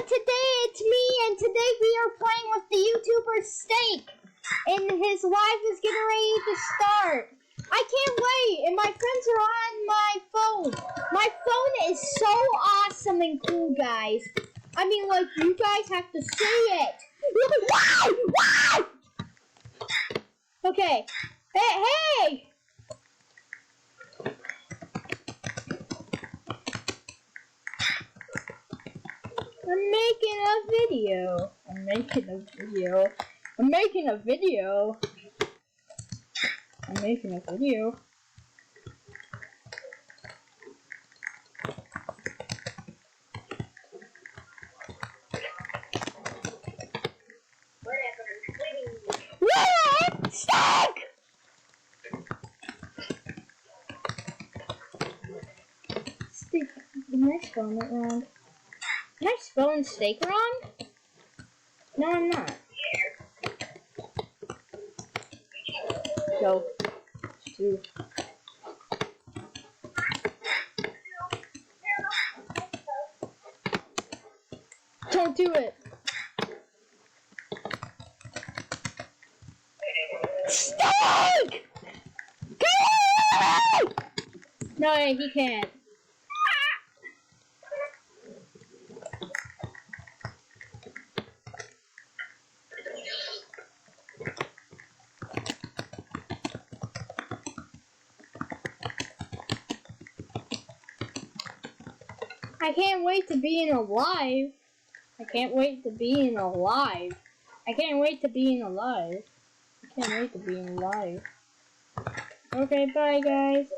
today it's me, and today we are playing with the YouTuber Steak, and his live is getting ready to start. I can't wait, and my friends are on my phone. My phone is so awesome and cool, guys. I mean, like, you guys have to see it. Okay. Hey! I'm making a video. What? Stuck! Steak. Am I spelling it wrong? Am I spelling steak wrong? No, I'm not. Go. 2. Don't do it. Steak! No, he can't. I can't wait to be in a live. Okay, bye guys.